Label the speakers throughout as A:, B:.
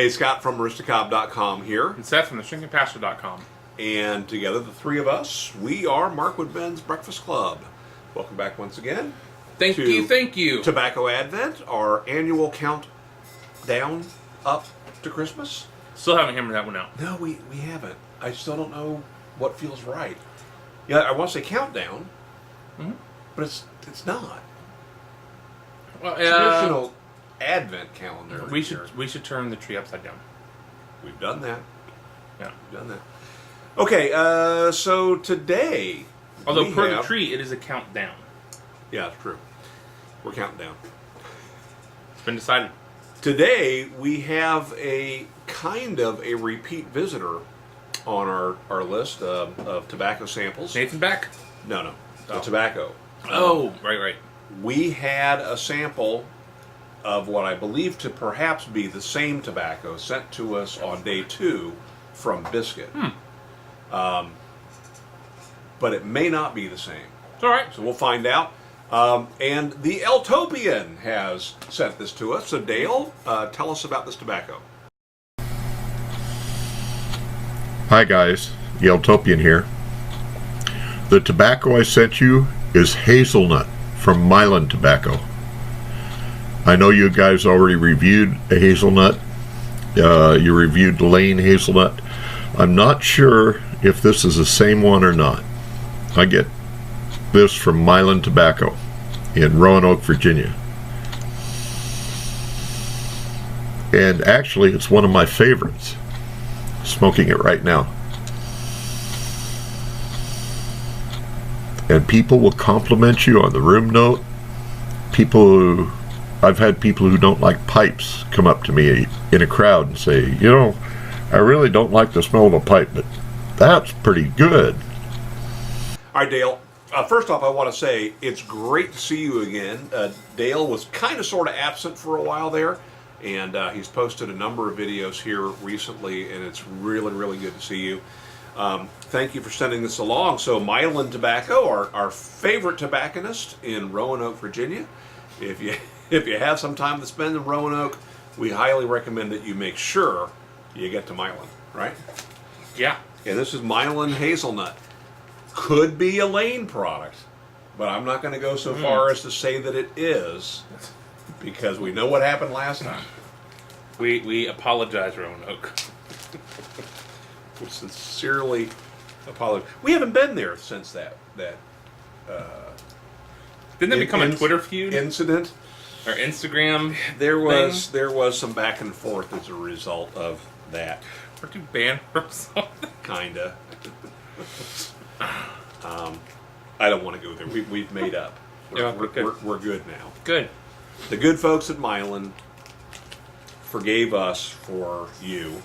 A: Hey, Scott from Aristocob.com here.
B: And Seth from theshrinkingpastor.com.
A: And together, the three of us, we are Markwood Ben's Breakfast Club. Welcome back once again.
B: Thank you.
A: Tobacco Advent, our annual countdown up to Christmas.
B: Still haven't hammered that one out.
A: No, we haven't. I still don't know what feels right. Yeah, I want to say countdown, but it's not.
B: Well,
A: Traditional Advent calendar.
B: we should turn the tree upside down.
A: We've done that.
B: Yeah,
A: We've done that. Okay, so today,
B: although per the tree, it is a countdown.
A: Yeah, it's true. We're counting down.
B: It's been decided.
A: Today we have a kind of a repeat visitor on our list of tobacco samples.
B: Nathan back?
A: No, the tobacco.
B: Oh, right.
A: We had a sample of what I believe to perhaps be the same tobacco sent to us on day 2 from Biscuit. But it may not be the same.
B: It's all right.
A: So we'll find out. And the Eltopian has sent this to us. So Dale, tell us about this tobacco.
C: Hi guys, the Eltopian here. The tobacco I sent you is Hazelnut from Milan Tobacco. I know you guys already reviewed a hazelnut. You reviewed Lane Hazelnut. I'm not sure if this is the same one or not. I get this from Milan Tobacco in Roanoke, Virginia. And actually, it's one of my favorites. Smoking it right now. And people will compliment you on the room note. I've had people who don't like pipes come up to me in a crowd and say, you know, I really don't like the smell of a pipe, but that's pretty good.
A: All right, Dale. First off, I want to say it's great to see you again. Dale was kind of sort of absent for a while there, and he's posted a number of videos here recently, and it's really, really good to see you. Thank you for sending this along. So Milan Tobacco, our favorite tobacconist in Roanoke, Virginia. If you have some time to spend in Roanoke, we highly recommend that you make sure you get to Milan, right?
B: Yeah.
A: Yeah, this is Milan Hazelnut. Could be a Lane product, but I'm not going to go so far as to say that it is, because we know what happened last time.
B: We apologize, Roanoke.
A: We sincerely apologize. We haven't been there since that
B: Didn't that become a Twitter feud?
A: Incident?
B: Or Instagram?
A: There was some back and forth as a result of that.
B: Or do ban or something?
A: Kinda. I don't want to go there. We've made up. We're good now.
B: Good.
A: The good folks at Milan forgave us for you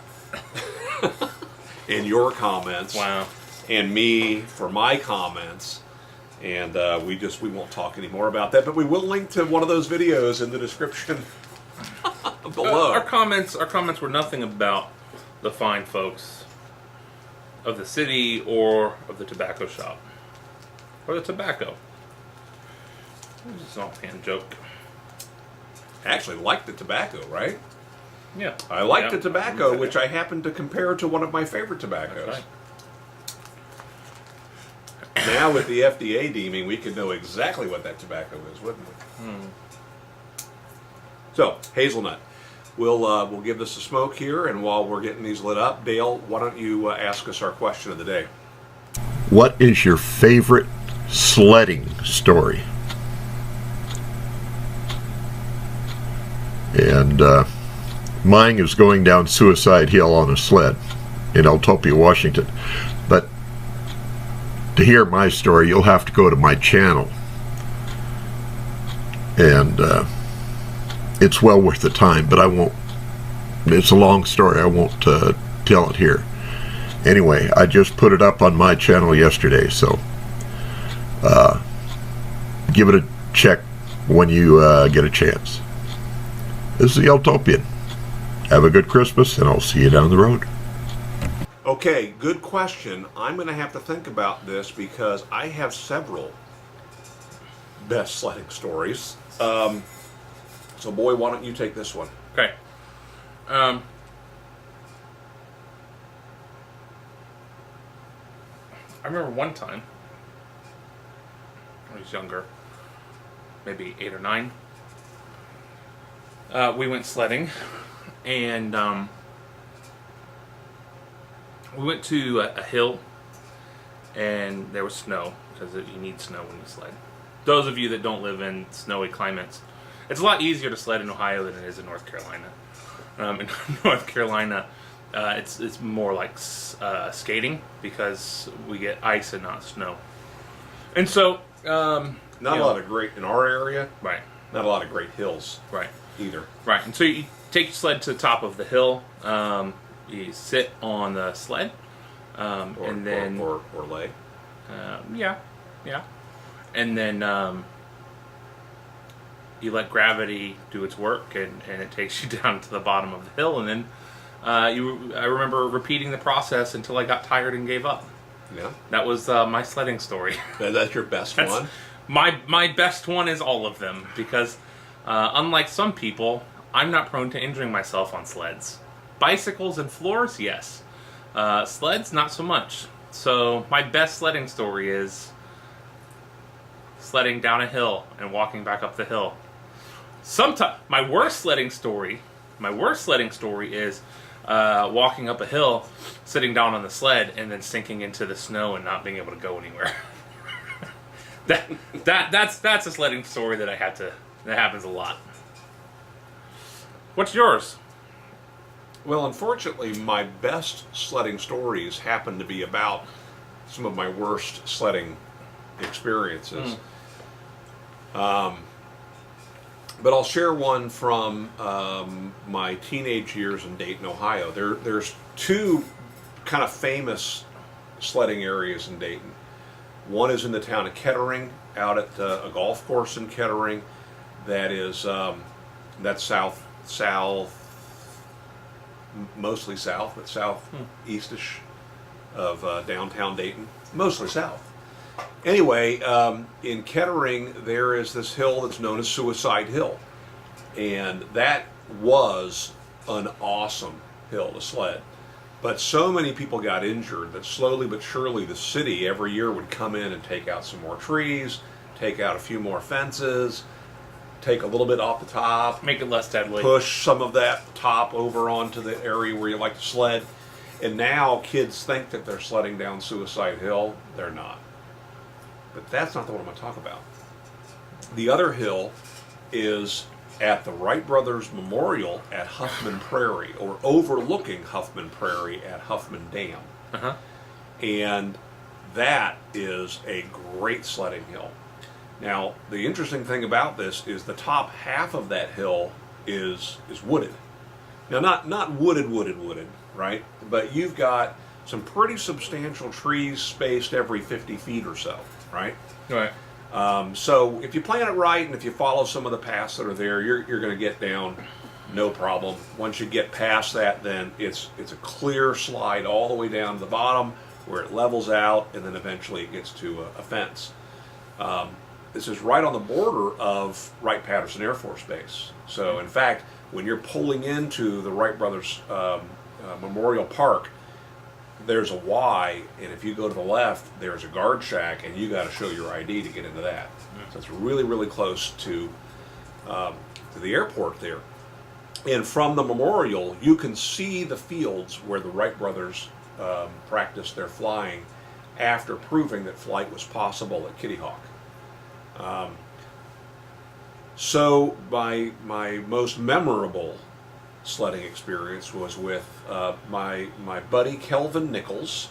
A: and your comments.
B: Wow.
A: And me for my comments. And we won't talk anymore about that, but we will link to one of those videos in the description below.
B: Our comments were nothing about the fine folks of the city or of the tobacco shop or the tobacco. This is an offhand joke.
A: I actually like the tobacco, right?
B: Yeah.
A: I like the tobacco, which I happen to compare to one of my favorite tobaccos.
B: That's right.
A: Now with the FDA deeming, we could know exactly what that tobacco is, wouldn't we? So, hazelnut. We'll give this a smoke here, and while we're getting these lit up, Dale, why don't you ask us our question of the day?
C: What is your favorite sledding story? And mine is going down Suicide Hill on a sled in Eltopia, Washington. But to hear my story, you'll have to go to my channel. And it's well worth the time, but I won't. It's a long story. I won't tell it here. Anyway, I just put it up on my channel yesterday, so give it a check when you get a chance. This is the Eltopian. Have a good Christmas, and I'll see you down the road.
A: Okay, good question. I'm going to have to think about this because I have several best sledding stories. So, boy, why don't you take this one?
B: Okay. remember one time, when I was younger, maybe 8 or 9, we went sledding, and we went to a hill, and there was snow, because you need snow when you sled. Those of you that don't live in snowy climates, it's a lot easier to sled in Ohio than it is in North Carolina. In North Carolina, it's more like skating, because we get ice and not snow. And so,
A: Not a lot of great, in our area,
B: right,
A: not a lot of great hills
B: right,
A: either.
B: right. And so you take your sled to the top of the hill. You sit on the sled, and then
A: or lay.
B: yeah, and then you let gravity do its work, and it takes you down to the bottom of the hill, and then I remember repeating the process until I got tired and gave up.
A: Yeah,
B: That was my sledding story.
A: that's your best one.
B: My best one is all of them, because unlike some people, I'm not prone to injuring myself on sleds. Bicycles and floors, yes. Sleds, not so much. So my best sledding story is sledding down a hill and walking back up the hill. Sometimes my worst sledding story is walking up a hill, sitting down on the sled, and then sinking into the snow and not being able to go anywhere. That's a sledding story that that happens a lot. What's yours?
A: Well, unfortunately, my best sledding stories happen to be about some of my worst sledding experiences. But I'll share one from my teenage years in Dayton, Ohio. There's two kind of famous sledding areas in Dayton. One is in the town of Kettering, out at a golf course in Kettering. That is that's south, mostly south, but southeastish of downtown Dayton, mostly south. Anyway, in Kettering, there is this hill that's known as Suicide Hill. And that was an awesome hill to sled. But so many people got injured that slowly but surely the city every year would come in and take out some more trees, take out a few more fences, take a little bit off the top,
B: Make it less deadly.
A: push some of that top over onto the area where you like to sled. And now kids think that they're sledding down Suicide Hill. They're not. But that's not the one I'm going to talk about. The other hill is at the Wright Brothers Memorial at Huffman Prairie, or overlooking Huffman Prairie at Huffman Dam.
B: Uh-huh.
A: And that is a great sledding hill. Now, the interesting thing about this is the top half of that hill is wooded. Now, not wooded, right? But you've got some pretty substantial trees spaced every 50 feet or so, right?
B: Right.
A: So if you plan it right and if you follow some of the paths that are there, you're going to get down no problem. Once you get past that, then it's a clear slide all the way down to the bottom where it levels out, and then eventually it gets to a fence. This is right on the border of Wright-Patterson Air Force Base. So in fact, when you're pulling into the Wright Brothers Memorial Park, there's a Y, and if you go to the left, there's a guard shack, and you got to show your ID to get into that. So it's really, really close to the airport there. And from the memorial, you can see the fields where the Wright brothers practiced their flying after proving that flight was possible at Kitty Hawk. So my most memorable sledding experience was with my buddy Kelvin Nichols.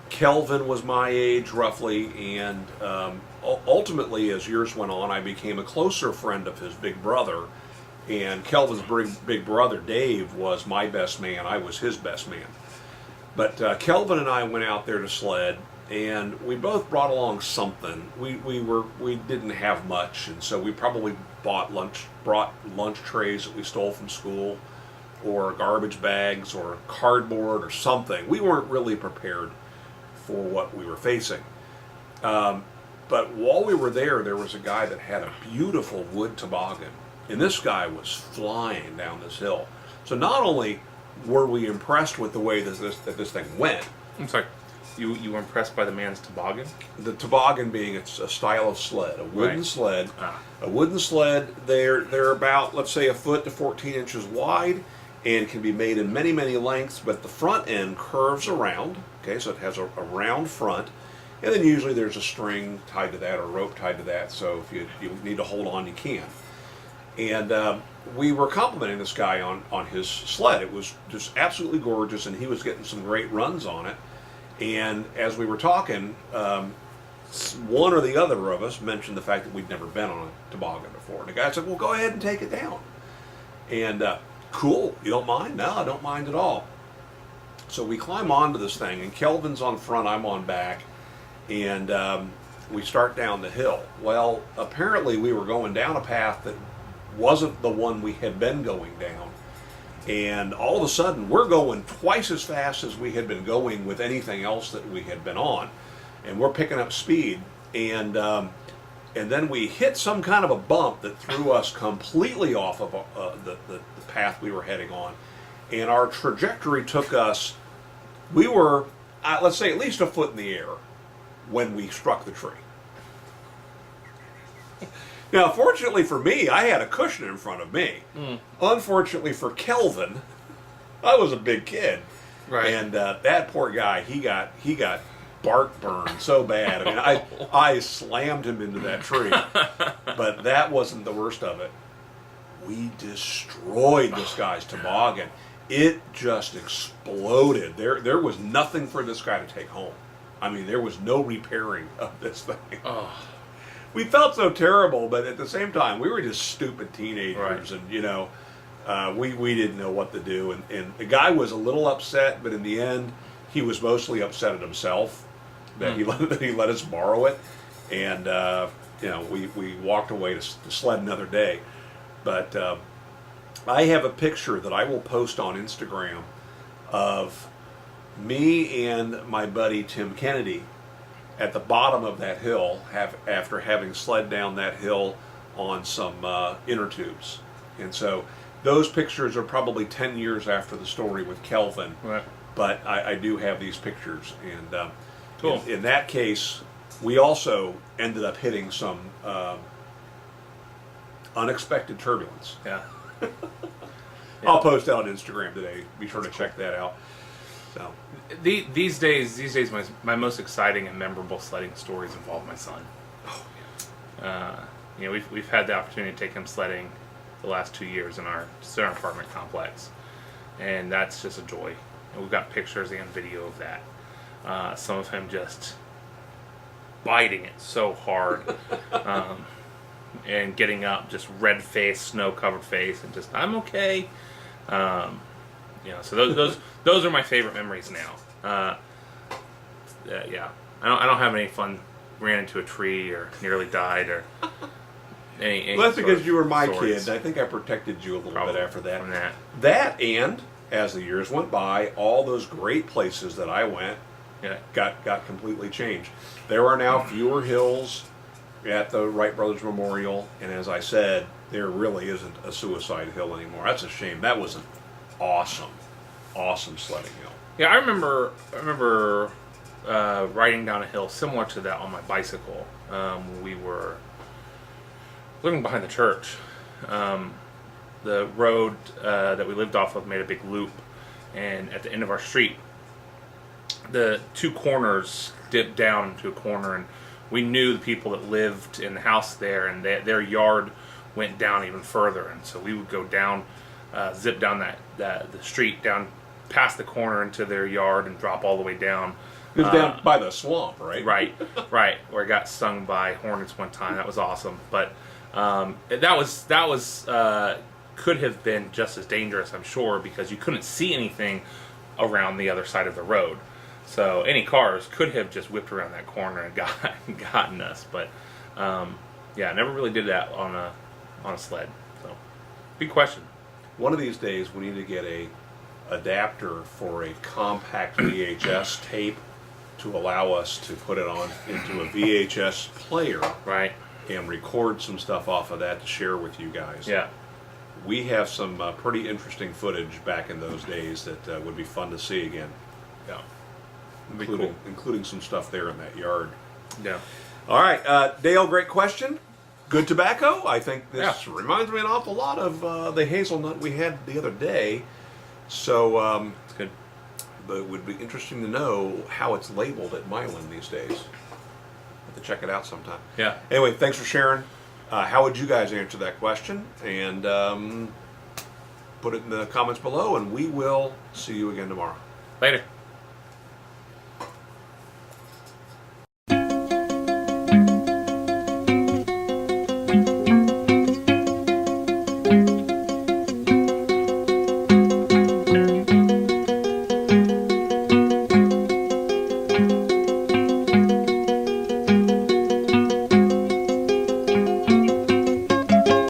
A: Kelvin was my age roughly, and ultimately as years went on I became a closer friend of his big brother, and Kelvin's big brother Dave was my best man. I was his best man. But Kelvin and I went out there to sled, and we both brought along something. We didn't have much, and so we probably brought lunch trays that we stole from school, or garbage bags, or cardboard, or something. We weren't really prepared for what we were facing. But while we were there was a guy that had a beautiful wood toboggan, and this guy was flying down this hill. So not only were we impressed with the way that this thing went,
B: I'm sorry. You were impressed by the man's toboggan?
A: The toboggan being it's a style of sled, a wooden
B: Right.
A: sled.
B: Ah.
A: A wooden sled. They're about, let's say, a foot to 14 inches wide, and can be made in many lengths. But the front end curves around. Okay, so it has a round front, and then usually there's a string tied to that or a rope tied to that. So if you need to hold on, you can. And we were complimenting this guy on his sled. It was just absolutely gorgeous, and he was getting some great runs on it. And as we were talking, one or the other of us mentioned the fact that we'd never been on a toboggan before. And the guy said, well, go ahead and take it down. And cool, you don't mind? No, I don't mind at all. So we climb onto this thing, and Kelvin's on front, I'm on back, and we start down the hill. Well, apparently we were going down a path that wasn't the one we had been going down. And all of a sudden, we're going twice as fast as we had been going with anything else that we had been on. And we're picking up speed. And then we hit some kind of a bump that threw us completely off of the path we were heading on. And our trajectory took us, we were, let's say, at least a foot in the air when we struck the tree. Now, fortunately for me, I had a cushion in front of me. Unfortunately for Kelvin, I was a big kid,
B: Right.
A: and that poor guy, he got bark burned so bad. I mean, I slammed him into that tree, but that wasn't the worst of it. We destroyed this guy's toboggan. It just exploded. There was nothing for this guy to take home. I mean, there was no repairing of this thing.
B: Oh.
A: We felt so terrible, but at the same time, we were just stupid teenagers,
B: Right.
A: and we didn't know what to do. And the guy was a little upset, but in the end, he was mostly upset at himself that he let us borrow it, and we walked away to sled another day. But I have a picture that I will post on Instagram of me and my buddy Tim Kennedy at the bottom of that hill, after having sled down that hill on some inner tubes. And so those pictures are probably 10 years after the story with Kelvin.
B: Right.
A: But I do have these pictures. And
B: Cool.
A: in that case, we also ended up hitting some unexpected turbulence.
B: Yeah.
A: I'll post that on Instagram today. Be sure to check that out. So.
B: These days, my most exciting and memorable sledding stories involve my son.
A: Oh,
B: We've had the opportunity to take him sledding the last 2 years in our apartment complex, and that's just a joy. And we've got pictures and video of that. Some of him just biting it so hard, and getting up just red face, snow covered face, and just I'm okay. So those are my favorite memories now. Yeah, I don't have any fun. Ran into a tree or nearly died or any
A: Well, that's because you were my
B: sorts.
A: kid. I think I protected you a little
B: Probably
A: bit after that.
B: from that.
A: That, and as the years went by, all those great places that I went
B: Yeah.
A: got completely changed. There are now fewer hills at the Wright Brothers Memorial, and as I said, there really isn't a suicide hill anymore. That's a shame. That was an awesome sledding hill.
B: Yeah, I remember riding down a hill similar to that on my bicycle. We were living behind the church. The road that we lived off of made a big loop, and at the end of our street, the two corners dipped down into a corner, and we knew the people that lived in the house there, and their yard went down even further, and so we would go down, zip down the street down past the corner into their yard and drop all the way down.
A: It was down by the swamp, right?
B: Right, where I got stung by hornets one time. That was awesome, but that was could have been just as dangerous, I'm sure, because you couldn't see anything around the other side of the road. So any cars could have just whipped around that corner and gotten us. But yeah, never really did that on a sled. So big question.
A: One of these days, we need to get a adapter for a compact VHS tape to allow us to put it on into a VHS player,
B: Right.
A: and record some stuff off of that to share with you guys.
B: Yeah.
A: We have some pretty interesting footage back in those days that would be fun to see again.
B: Yeah. Be cool.
A: including some stuff there in that yard.
B: Yeah.
A: All right, Dale, great question. Good tobacco. I think this reminds me an awful lot of the hazelnut we had the other day. So
B: It's good.
A: but it would be interesting to know how it's labeled at Milan these days. Have to check it out sometime.
B: Yeah.
A: Anyway, thanks for sharing. How would you guys answer that question? And put it in the comments below, and we will see you again tomorrow.
B: Later.